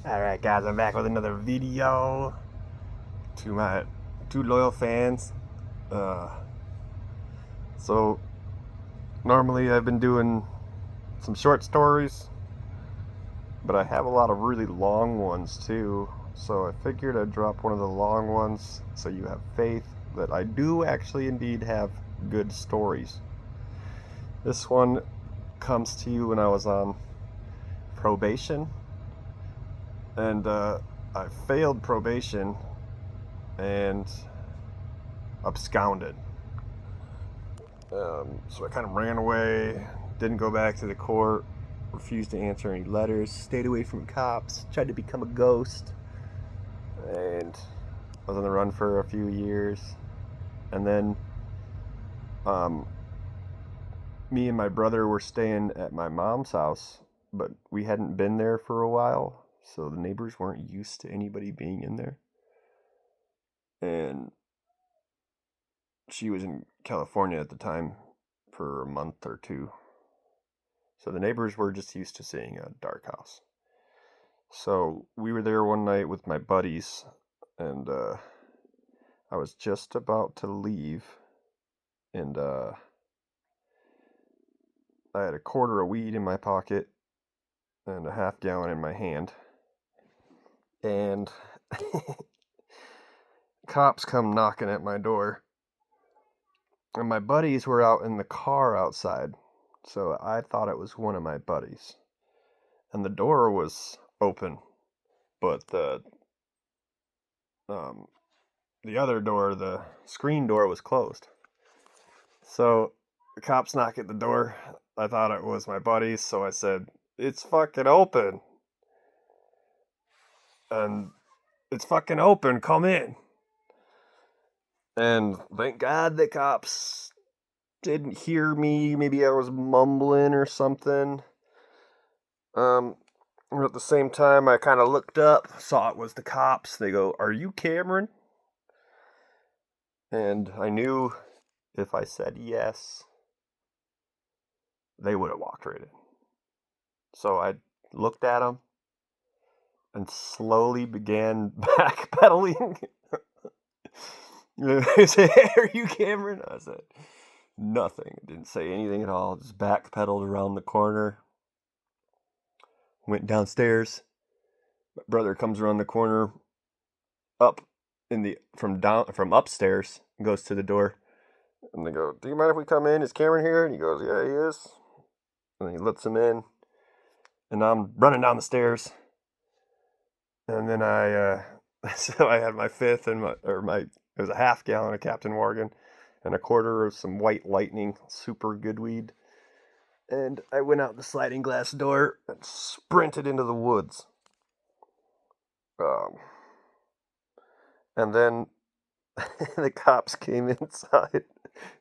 Alright guys, I'm back with another video. To my two loyal fans. Uh, so normally I've been doing some short stories, but I have a lot of really long ones too. So I figured I'd drop one of the long ones so you have faith that I do actually indeed have good stories. This one comes to you when I was on probation, and I failed probation and absconded. So I kind of ran away, didn't go back to the court, refused to answer any letters, stayed away from cops, tried to become a ghost, and I was on the run for a few years. And then me and my brother were staying at my mom's house, but we hadn't been there for a while, so the neighbors weren't used to anybody being in there. And she was in California at the time for a month or two. So the neighbors were just used to seeing a dark house. So we were there one night with my buddies, and I was just about to leave, and I had a quarter of weed in my pocket and a half gallon in my hand. And cops come knocking at my door. And my buddies were out in the car outside, so I thought it was one of my buddies. And the door was open, but the other door, the screen door, was closed. So the cops knock at the door. I thought it was my buddies, so I said, "It's fucking open." And "It's fucking open, come in." And thank God the cops didn't hear me. Maybe I was mumbling or something. At the same time, I kind of looked up, saw it was the cops. They go, "Are you Cameron?" And I knew if I said yes, they would have walked right in. So I looked at them and slowly began backpedaling. They said, "Hey, are you Cameron?" I said, "Nothing." I didn't say anything at all. Just backpedaled around the corner. Went downstairs. My brother comes around the corner, up from upstairs, and goes to the door. And they go, "Do you mind if we come in? Is Cameron here?" And he goes, "Yeah, he is." And he lets him in. And I'm running down the stairs. And then so I had my fifth and it was a half gallon of Captain Morgan and a quarter of some White Lightning, super good weed. And I went out the sliding glass door and sprinted into the woods. And then the cops came inside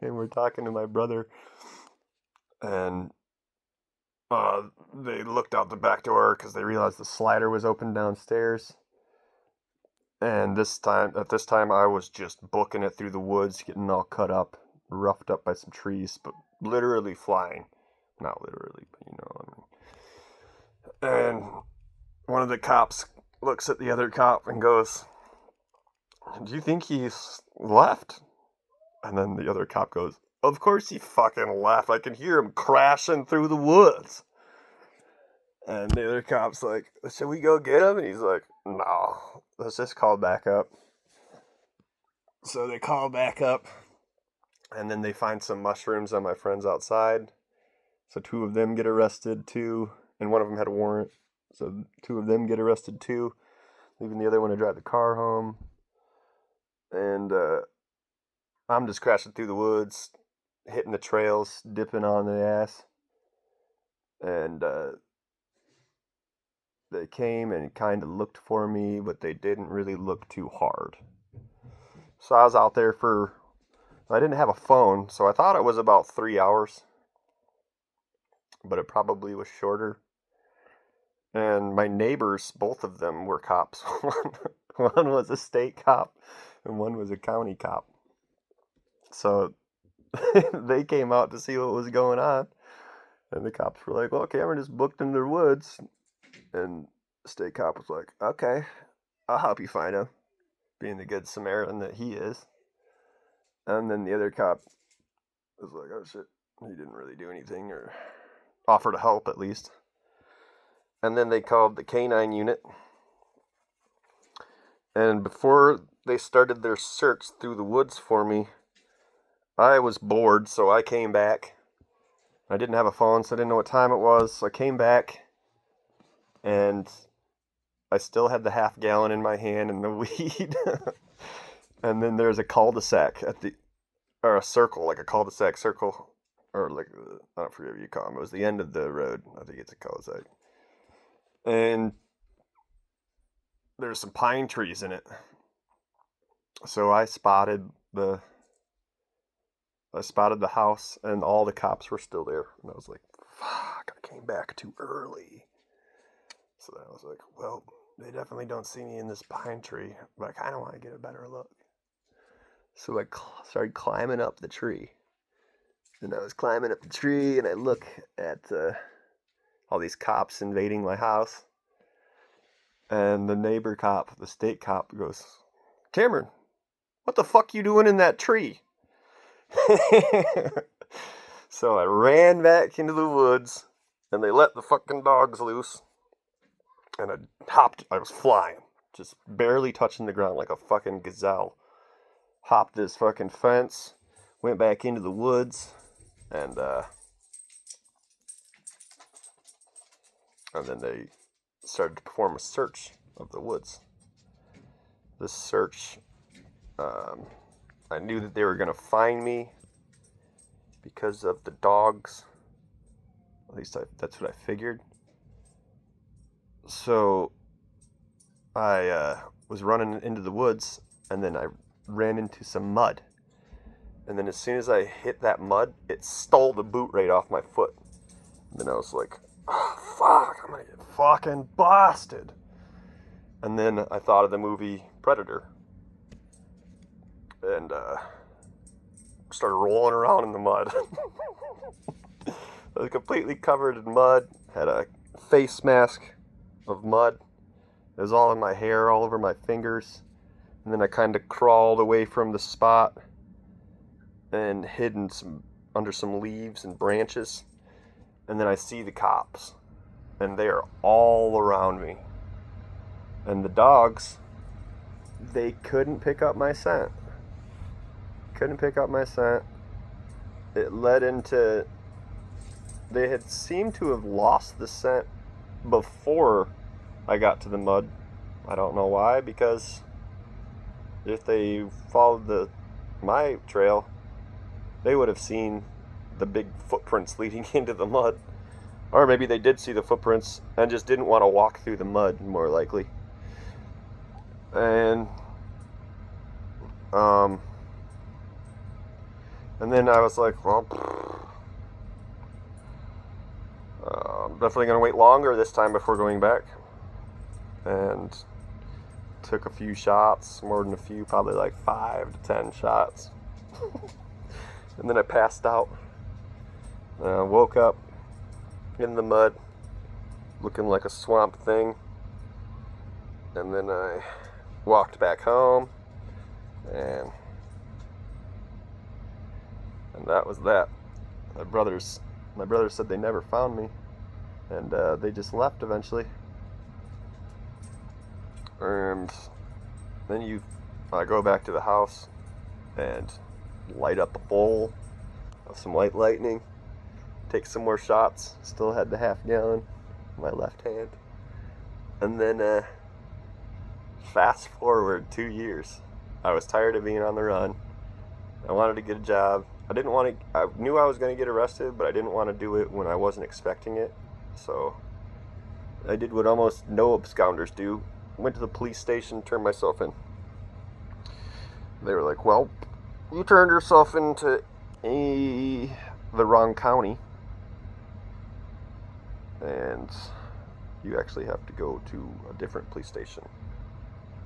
and were talking to my brother. And they looked out the back door because they realized the slider was open downstairs. And at this time, I was just booking it through the woods, getting all cut up, roughed up by some trees, but literally flying. Not literally, but you know what I mean. And one of the cops looks at the other cop and goes, "Do you think he's left?" And then the other cop goes, "Of course he fucking left. I can hear him crashing through the woods." And the other cop's like, "Should we go get him?" And he's like, "No, let's just call back up." So they call back up, and then they find some mushrooms on my friends outside. So two of them get arrested too, and one of them had a warrant. So two of them get arrested too, leaving the other one to drive the car home. And I'm just crashing through the woods, hitting the trails, dipping on the ass. And they came and kind of looked for me, but they didn't really look too hard. So I was out there I didn't have a phone, so I thought it was about 3 hours, but it probably was shorter. And my neighbors, both of them were cops. One was a state cop and one was a county cop. So they came out to see what was going on. And the cops were like, "Well, Cameron is booked in the woods." And state cop was like, okay, I'll help you find him, being the good Samaritan that he is. And then the other cop was like, oh shit, he didn't really do anything, or offer to help at least. And then they called the canine unit. And before they started their search through the woods for me, I was bored, so I came back. I didn't have a phone, so I didn't know what time it was. So I came back, and I still had the half gallon in my hand and the weed. And then there's a cul-de-sac or a circle, like a cul-de-sac circle, or like, I don't forget what you call them. It was the end of the road. I think it's a cul-de-sac. And there's some pine trees in it. So I spotted the house, and all the cops were still there. And I was like, fuck, I came back too early. So then I was like, well, they definitely don't see me in this pine tree, but I kind of want to get a better look. So I started climbing up the tree. And I was climbing up the tree, and I look at all these cops invading my house. And the neighbor cop, the state cop, goes, Cameron, what the fuck you doing in that tree? So I ran back into the woods, and they let the fucking dogs loose. And I was flying, just barely touching the ground like a fucking gazelle. Hopped this fucking fence, went back into the woods, and then they started to perform a search of the woods. This search, I knew that they were going to find me because of the dogs. At least that's what I figured. So I was running into the woods, and then I ran into some mud. And then as soon as I hit that mud, it stole the boot right off my foot. And then I was like, oh, fuck, I'm going to get fucking blasted. And then I thought of the movie Predator. And started rolling around in the mud. I was completely covered in mud. Had a face mask of mud. It was all in my hair, all over my fingers. And then I kind of crawled away from the spot and hid under some leaves and branches. And then I see the cops. And they are all around me. And the dogs, they couldn't pick up my scent. It led into... They had seemed to have lost the scent before I got to the mud. I don't know why, because if they followed my trail, they would have seen the big footprints leading into the mud. Or maybe they did see the footprints and just didn't want to walk through the mud, more likely. And then I was like, well, I'm definitely going to wait longer this time before going back. And took a few shots, more than a few, probably like 5 to 10 shots. And then I passed out. Woke up in the mud, looking like a swamp thing. And then I walked back home, and that was that. My brothers said they never found me, and they just left eventually. And then I go back to the house and light up a bowl of some white lightning, take some more shots. Still had the half gallon in my left hand. And then fast forward 2 years. I was tired of being on the run. I wanted to get a job. I knew I was going to get arrested, but I didn't want to do it when I wasn't expecting it. So I did what almost no absconders do. Went to the police station, turned myself in. They were like, well, you turned yourself into the wrong county, and you actually have to go to a different police station.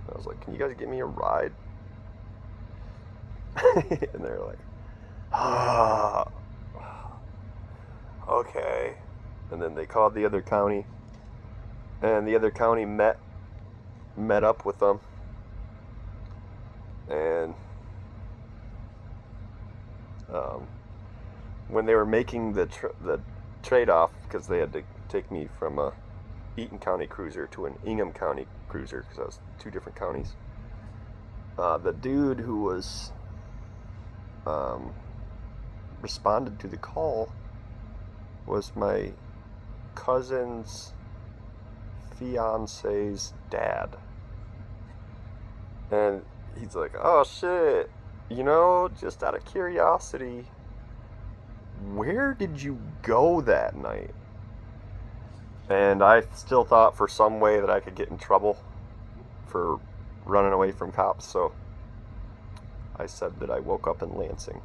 And I was like, can you guys give me a ride? And they're like, okay. And then they called the other county, and the other county met up with them, and when they were making the trade-off, because they had to take me from a Eaton County cruiser to an Ingham County cruiser, because that was 2 different counties. The dude who was responded to the call was my cousin's fiance's dad. And he's like, oh shit, just out of curiosity, where did you go that night? And I still thought for some way that I could get in trouble for running away from cops, so I said that I woke up in Lansing,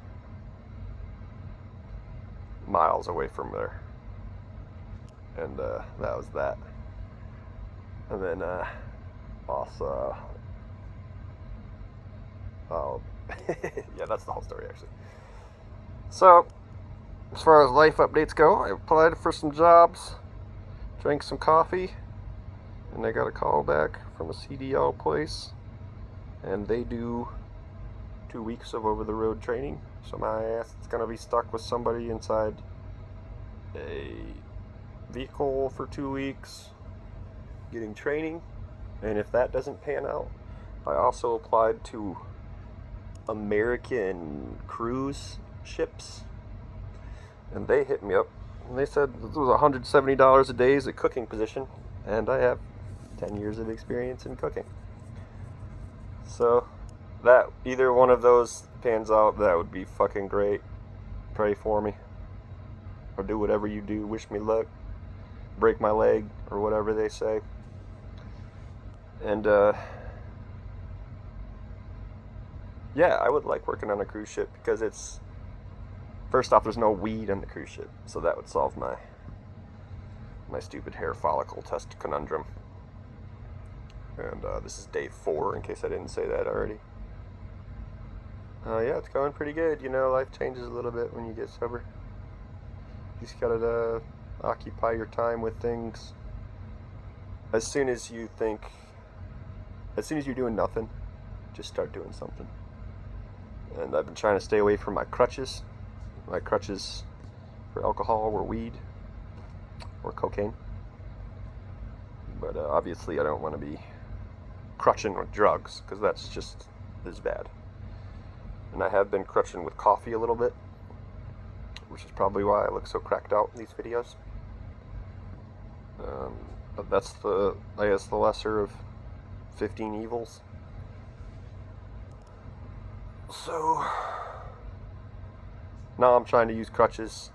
miles away from there. And that was that. And then also, yeah, that's the whole story actually. So, as far as life updates go, I applied for some jobs, drank some coffee, and I got a call back from a CDL place, and they do 2 weeks of over-the-road training. So my ass is gonna be stuck with somebody inside a vehicle for 2 weeks, getting training. And if that doesn't pan out, I also applied to American cruise ships, and they hit me up and they said it was $170 a day as a cooking position, and I have 10 years of experience in cooking. So that either one of those pans out, that would be fucking great. Pray for me, or do whatever you do, wish me luck, break my leg, or whatever they say. And yeah, I would like working on a cruise ship, because it's, first off, there's no weed on the cruise ship, so that would solve my stupid hair follicle test conundrum. And this is day 4, in case I didn't say that already. Yeah, it's going pretty good. Life changes a little bit when you get sober. You just gotta occupy your time with things. As soon as you're doing nothing, just start doing something. And I've been trying to stay away from my crutches. My crutches for alcohol were weed or cocaine. But obviously I don't want to be crutching with drugs, because that's just as bad. And I have been crutching with coffee a little bit, which is probably why I look so cracked out in these videos. But that's the lesser of 15 evils. So now I'm trying to use crutches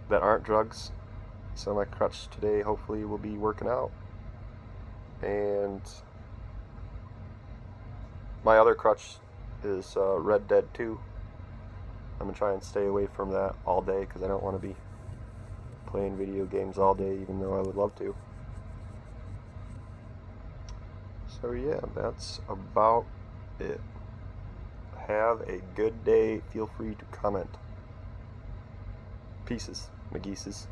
that aren't drugs. So my crutch today hopefully will be working out. And my other crutch is Red Dead 2. I'm gonna try and stay away from that all day, because I don't want to be playing video games all day, even though I would love to. So yeah, that's about it. Have a good day. Feel free to comment. Pieces, McGeeces.